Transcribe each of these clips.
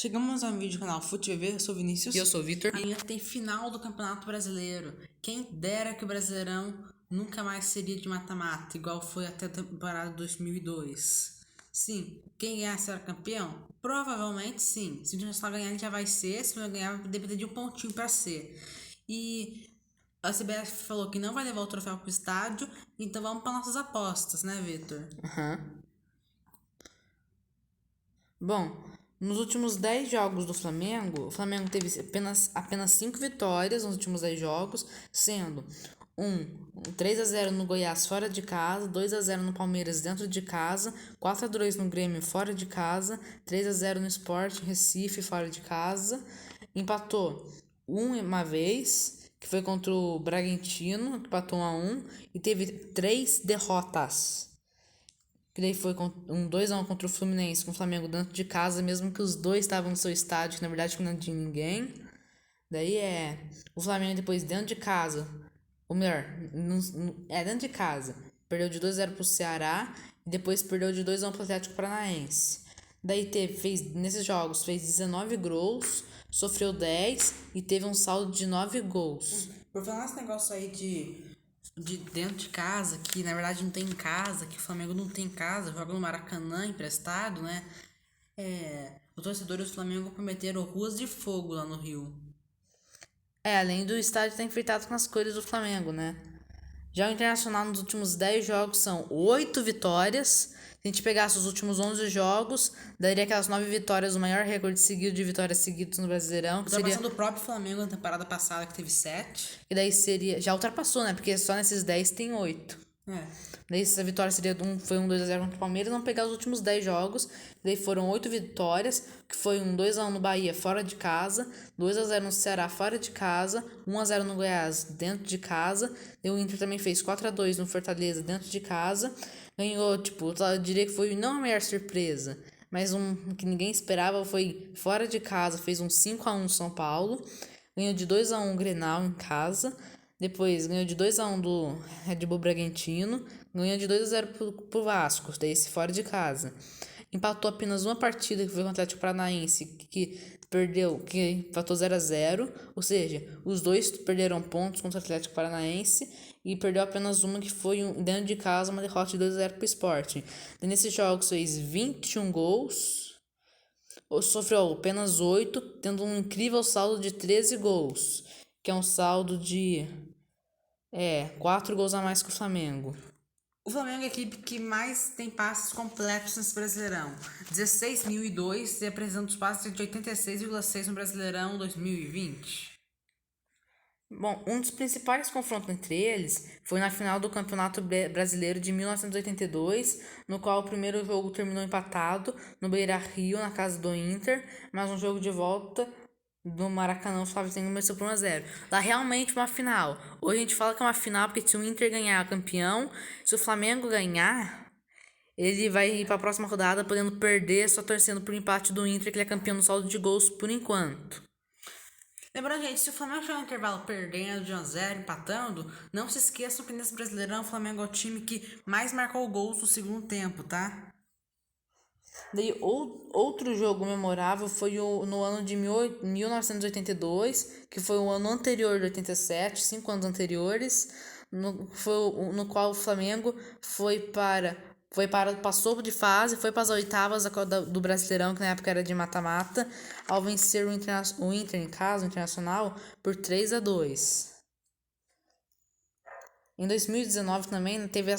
Chegamos a um vídeo do canal FuteVV, eu sou o Vinícius. E eu sou o Vitor. Amanhã tem final do Campeonato Brasileiro. Quem dera que o Brasileirão nunca mais seria de mata-mata, igual foi até a temporada 2002. Sim, quem ganhar será campeão? Provavelmente sim. Se o Internacional ganhar, ele já vai ser. Se não ganhar, vai depender de um pontinho para ser. E a CBF falou que não vai levar o troféu pro estádio, então vamos para nossas apostas, né, Vitor? Bom, nos últimos 10 jogos do Flamengo, o Flamengo teve apenas 5 vitórias nos últimos 10 jogos, sendo 3-0 no Goiás fora de casa, 2-0 no Palmeiras dentro de casa, 4-2 no Grêmio fora de casa, 3-0 no Sport Recife fora de casa, empatou uma vez, que foi contra o Bragantino, que empatou 1-1, e teve 3 derrotas. Que daí foi um 2-1 contra o Fluminense, com o Flamengo dentro de casa, mesmo que os dois estavam no seu estádio, que na verdade não tinha ninguém. Daí o Flamengo depois dentro de casa, ou melhor, dentro de casa, perdeu de 2-0 pro Ceará e depois perdeu de 2-1 pro Atlético Paranaense. Daí nesses jogos fez 19 gols, sofreu 10 e teve um saldo de 9 gols. Por falar nesse negócio aí de dentro de casa, que na verdade não tem em casa, que o Flamengo não tem em casa, joga no Maracanã emprestado, né? Os torcedores do Flamengo prometeram ruas de fogo lá no Rio. Além do estádio estar enfeitado com as cores do Flamengo, né? Já o Internacional nos últimos 10 jogos são 8 vitórias. Se a gente pegasse os últimos 11 jogos, daria aquelas 9 vitórias, o maior recorde seguido de vitórias seguidas no Brasileirão. Que seria do próprio Flamengo na temporada passada, que teve 7. E daí seria... Já ultrapassou, né? Porque só nesses 10 tem 8. Daí essa vitória foi um 2-0 contra o Palmeiras. Vamos pegar os últimos 10 jogos. Daí foram 8 vitórias, que foi um 2-1 no Bahia fora de casa, 2-0 no Ceará fora de casa, 1-0 no Goiás dentro de casa. E o Inter também fez 4-2 no Fortaleza dentro de casa. Ganhou, eu diria que foi não a maior surpresa, mas um que ninguém esperava foi fora de casa, fez um 5-1 no São Paulo. Ganhou de 2-1 o Grenal em casa. Depois ganhou de 2-1 do Red Bull Bragantino. Ganhou de 2-0 pro Vasco, daí esse fora de casa. Empatou apenas uma partida, que foi contra o Atlético Paranaense, que empatou 0-0. Ou seja, os dois perderam pontos contra o Atlético Paranaense. E perdeu apenas uma, que foi dentro de casa, uma derrota de 2-0 pro Sport. Nesses jogos fez 21 gols. Sofreu apenas 8, tendo um incrível saldo de 13 gols. Que é um saldo de 4 gols a mais que o Flamengo. O Flamengo é a equipe que mais tem passes completos nesse Brasileirão. 16.002 e apresenta os passes de 86,6 no Brasileirão 2020. Bom, um dos principais confrontos entre eles foi na final do Campeonato Brasileiro de 1982, no qual o primeiro jogo terminou empatado no Beira-Rio, na casa do Inter, mas um jogo de volta do Maracanã, o Flamengo começou por 1-0. Lá realmente uma final. Hoje a gente fala que é uma final porque se o Inter ganhar é campeão, se o Flamengo ganhar, ele vai ir para a próxima rodada podendo perder, só torcendo por empate do Inter, que ele é campeão no saldo de gols por enquanto. Lembrando, gente, se o Flamengo chegar no intervalo perdendo de 1-0, empatando, não se esqueçam que nesse Brasileirão o Flamengo é o time que mais marcou gols no segundo tempo, tá? Daí, outro jogo memorável foi no ano de 1982, que foi o ano anterior de 87, 5 anos anteriores, no qual o Flamengo passou de fase, foi para as oitavas do Brasileirão, que na época era de mata-mata, ao vencer o Inter em casa, o Internacional, por 3-2. Em 2019 também teve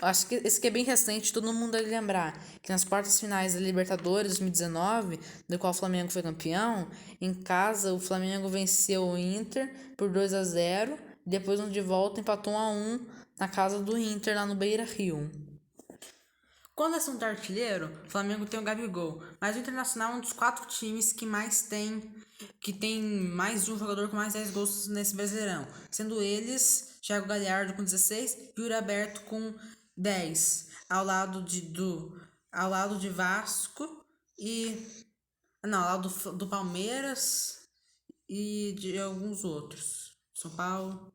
acho que esse que é bem recente, todo mundo deve lembrar, que nas quartas finais da Libertadores 2019, do qual o Flamengo foi campeão, em casa o Flamengo venceu o Inter por 2-0, depois de volta empatou 1-1 na casa do Inter, lá no Beira-Rio. Quando é assunto artilheiro, o Flamengo tem o Gabigol, mas o Internacional é um dos 4 times que tem mais de um jogador com mais 10 gols nesse Brasileirão, sendo eles Thiago Galhardo com 16 e Yuri Alberto com 10, ao lado de Vasco ao lado do Palmeiras e de alguns outros, São Paulo.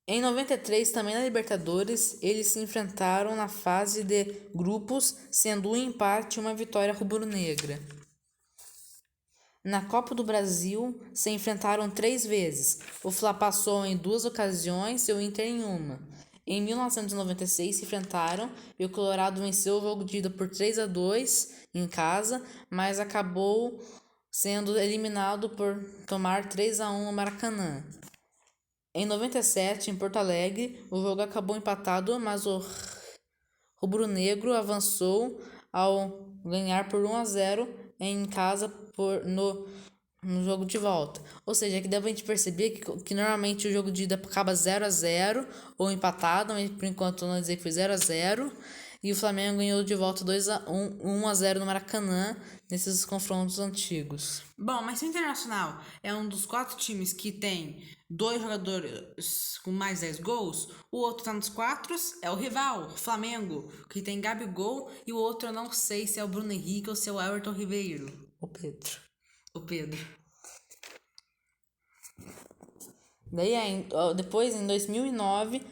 Em 93, também na Libertadores, eles se enfrentaram na fase de grupos, sendo um empate e uma vitória rubro-negra. Na Copa do Brasil, se enfrentaram 3 vezes. O Fla passou em 2 ocasiões e o Inter em uma. Em 1996 se enfrentaram e o Colorado venceu o jogo de ida por 3-2 em casa, mas acabou sendo eliminado por tomar 3-1 no Maracanã. Em 97, em Porto Alegre, o jogo acabou empatado, mas o rubro-negro avançou ao ganhar por 1-0 em casa no jogo de volta. Ou seja, que dá pra gente perceber que normalmente o jogo de ida acaba 0-0 ou empatado, mas por enquanto não dizer que foi 0-0. E o Flamengo ganhou de volta 1-0 no Maracanã nesses confrontos antigos. Bom, mas se o Internacional é um dos 4 times que tem 2 jogadores com mais 10 gols, o outro tá nos 4 é o rival, Flamengo, que tem Gabigol, e o outro eu não sei se é o Bruno Henrique ou se é o Everton Ribeiro. O Pedro. O Pedro. Daí, depois, em 2009,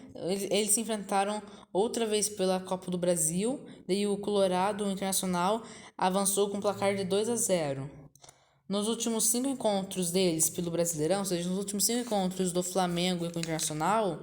eles se enfrentaram outra vez pela Copa do Brasil. Daí o Colorado, o Internacional, avançou com um placar de 2-0. Nos últimos 5 encontros deles pelo Brasileirão, ou seja, nos últimos 5 encontros do Flamengo e com o Internacional,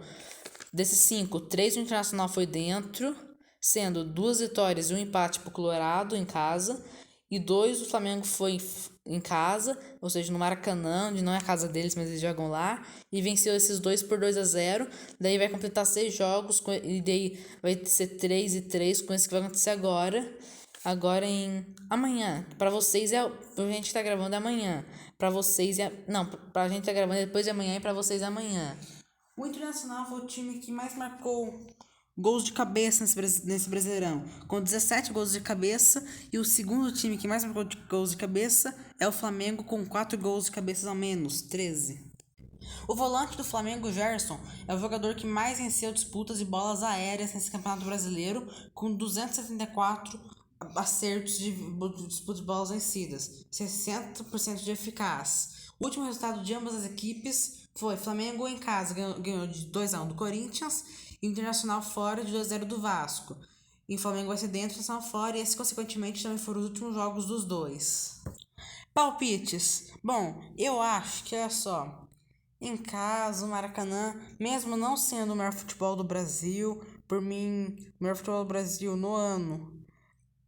desses 5, 3 o Internacional foi dentro, sendo 2 vitórias e um empate pro Colorado em casa, e 2 o Flamengo foi em casa, ou seja, no Maracanã, onde não é a casa deles, mas eles jogam lá, e venceu esses 2 por 2-0. Daí vai completar 6 jogos, e daí vai ser 3-3 com esse que vai acontecer agora em amanhã. Pra vocês pra gente tá gravando amanhã. Pra vocês não, pra gente tá gravando depois de amanhã e pra vocês amanhã. O Internacional foi o time que mais marcou gols de cabeça nesse Brasileirão, com 17 gols de cabeça, e o segundo time que mais marcou gols de cabeça é o Flamengo, com 4 gols de cabeça ao menos, 13. O volante do Flamengo, Gerson, é o jogador que mais venceu disputas de bolas aéreas nesse Campeonato Brasileiro, com 274 acertos de disputas de bolas vencidas, 60% de eficaz. O último resultado de ambas as equipes foi Flamengo em casa ganhou de 2-1 do Corinthians e Internacional fora de 2-0 do Vasco. E o Flamengo vai ser dentro, Internacional fora, e esses consequentemente também foram os últimos jogos dos dois. Palpites. Bom, eu acho que, olha só, em casa, o Maracanã, mesmo não sendo o maior futebol do Brasil, por mim, o maior futebol do Brasil no ano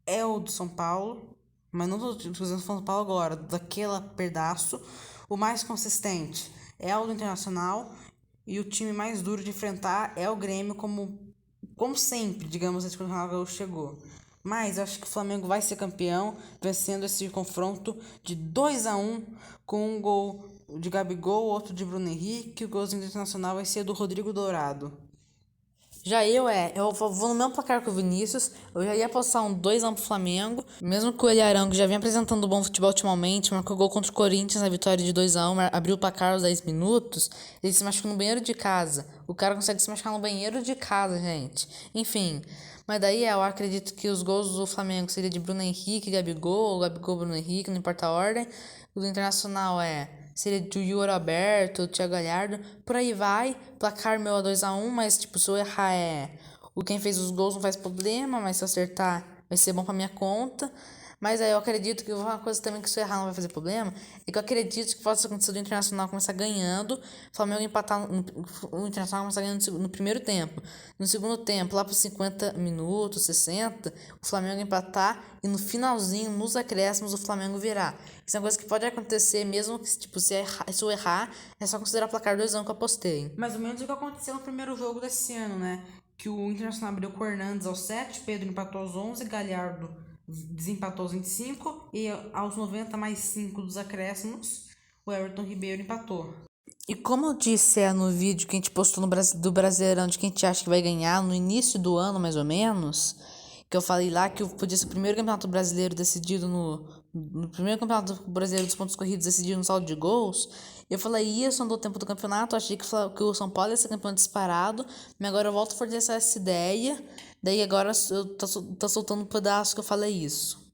é o do São Paulo, mas não do São Paulo agora, daquele pedaço. O mais consistente é o do Internacional, e o time mais duro de enfrentar é o Grêmio, como sempre, digamos, desde que o Ronaldo chegou. Mas eu acho que o Flamengo vai ser campeão, vencendo esse confronto de 2-1, com um gol de Gabigol, outro de Bruno Henrique, e o golzinho do Internacional vai ser do Rodrigo Dourado. Já eu vou no mesmo placar que o Vinícius, eu já ia postar um 2-1 pro Flamengo, mesmo que o Ilharão, que já vem apresentando bom futebol ultimamente, marcou gol contra o Corinthians na vitória de 2-1, abriu o placar aos 10 minutos, ele se machucou no banheiro de casa. O cara consegue se machucar no banheiro de casa, gente. Enfim, mas daí eu acredito que os gols do Flamengo seriam de Bruno Henrique, Gabigol, Bruno Henrique, não importa a ordem. O do Internacional seria do Yuri Alberto, Thiago Galhardo, por aí vai. Placar meu 2-1, mas tipo, se eu errar quem fez os gols não faz problema, mas se eu acertar vai ser bom pra minha conta. Mas aí eu acredito que uma coisa também que se eu errar não vai fazer problema, é que eu acredito que possa acontecer do Internacional começar ganhando, o Flamengo empatar, o Internacional começar ganhando no primeiro tempo. No segundo tempo, lá para 50 minutos, 60, o Flamengo empatar e no finalzinho, nos acréscimos, o Flamengo virar. Isso é uma coisa que pode acontecer mesmo que, tipo, se eu errar, é só considerar o placar 2-1 que eu apostei. Mais ou menos o que aconteceu no primeiro jogo desse ano, né? Que o Internacional abriu com o Hernandes aos 7, Pedro empatou aos 11, Galhardo desempatou aos 25 e aos 90 mais 5 dos acréscimos, o Everton Ribeiro empatou. E como eu disse no vídeo que a gente postou do Brasileirão de quem a gente acha que vai ganhar no início do ano, mais ou menos, que eu falei lá que podia ser o primeiro campeonato brasileiro decidido no primeiro campeonato brasileiro dos pontos corridos decidido no saldo de gols, eu falei isso no tempo do campeonato, achei que o São Paulo ia ser campeão disparado, mas agora eu volto a fortalecer essa ideia, daí agora eu tô soltando um pedaço que eu falei isso.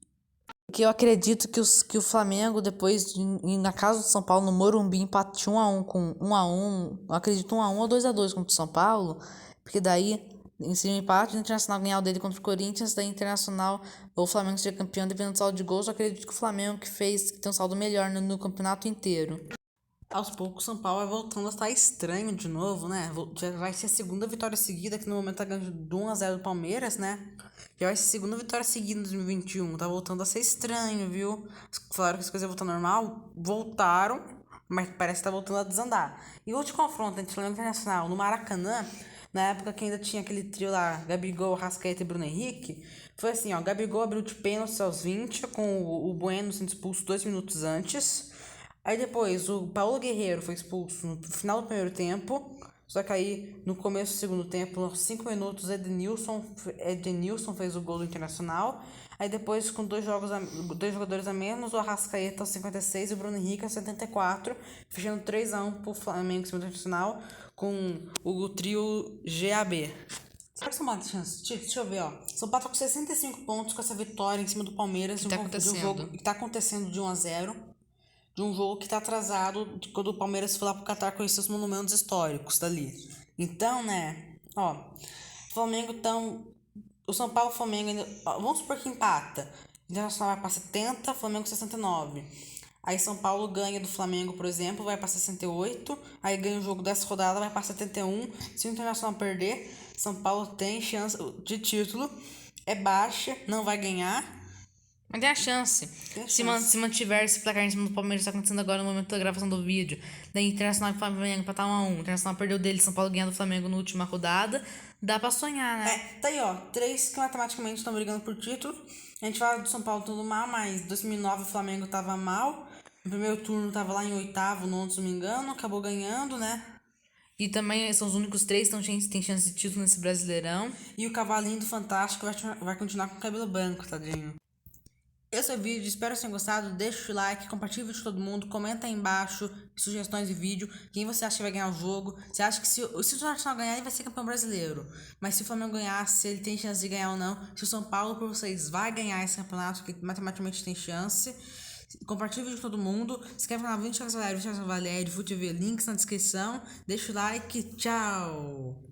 Porque eu acredito que o Flamengo, depois, na casa do São Paulo, no Morumbi, empate 1-1 com 1-1, eu acredito 1-1 ou 2-2 contra o São Paulo, porque daí seria um empate, o Internacional ganhar o dele contra o Corinthians, daí Internacional ou o Flamengo seria campeão, dependendo do saldo de gols. Eu acredito que o Flamengo que tem um saldo melhor no campeonato inteiro. Aos poucos, o São Paulo vai voltando a estar estranho de novo, né? Já vai ser a segunda vitória seguida, que no momento tá ganhando de 1-0 do Palmeiras, né? Já vai ser a segunda vitória seguida em 2021. Tá voltando a ser estranho, viu? Falaram que as coisas iam voltar normal, voltaram, mas parece que tá voltando a desandar. E o último confronto entre o Flamengo e o Internacional no Maracanã, na época que ainda tinha aquele trio lá, Gabigol, Arrascaeta e Bruno Henrique, foi assim, ó, Gabigol abriu de pênalti aos 20, com o Bueno sendo expulso 2 minutos antes. Aí depois o Paulo Guerreiro foi expulso no final do primeiro tempo. Só que aí no começo do segundo tempo, aos 5 minutos, Edenilson fez o gol do Internacional. Aí depois, com dois jogadores a menos, o Arrascaeta aos 56 e o Bruno Henrique aos 74, fechando 3-1 pro Flamengo em cima do Internacional com o trio GAB. Será que São Paulo tem chance? Deixa eu ver, ó. São Paulo tá com 65 pontos com essa vitória em cima do Palmeiras. Que tá acontecendo? De um jogo que tá acontecendo de 1-0. De um jogo que tá atrasado de quando o Palmeiras foi lá pro Catar conhecer os monumentos históricos dali. Então, né, ó, Flamengo então, o São Paulo e o Flamengo ainda, ó, vamos supor que empata. O Internacional vai pra 70, Flamengo 69. Aí São Paulo ganha do Flamengo, por exemplo, vai pra 68. Aí ganha o jogo dessa rodada, vai pra 71. Se o Internacional perder, São Paulo tem chance de título. É baixa, não vai ganhar. Mas tem a chance. Se mantiver esse placar em cima do Palmeiras, tá acontecendo agora no momento da gravação do vídeo. Daí Internacional e Flamengo empatar 1-1. Internacional perdeu dele, São Paulo ganhando o Flamengo na última rodada. Dá pra sonhar, né? Tá aí, ó. 3 que matematicamente estão brigando por título. A gente fala do São Paulo tudo mal, mas em 2009 o Flamengo tava mal. No primeiro turno tava lá em oitavo, nono, se não me engano. Acabou ganhando, né? E também são os únicos 3 que tem chance de título nesse Brasileirão. E o cavalinho do Fantástico vai continuar com o cabelo branco, tadinho. Esse é o vídeo, espero que vocês tenham gostado. Deixa o like, compartilha o vídeo com todo mundo, comenta aí embaixo sugestões de vídeo, quem você acha que vai ganhar o jogo. Você acha que se o Internacional ganhar, ele vai ser campeão brasileiro. Mas se o Flamengo ganhar, se ele tem chance de ganhar ou não. Se o São Paulo, por vocês, vai ganhar esse campeonato, que matematicamente tem chance. Compartilha o vídeo com todo mundo. Se inscreve no canal Vídeo Valério, Valério, Vou te ver links na descrição. Deixa o like, tchau!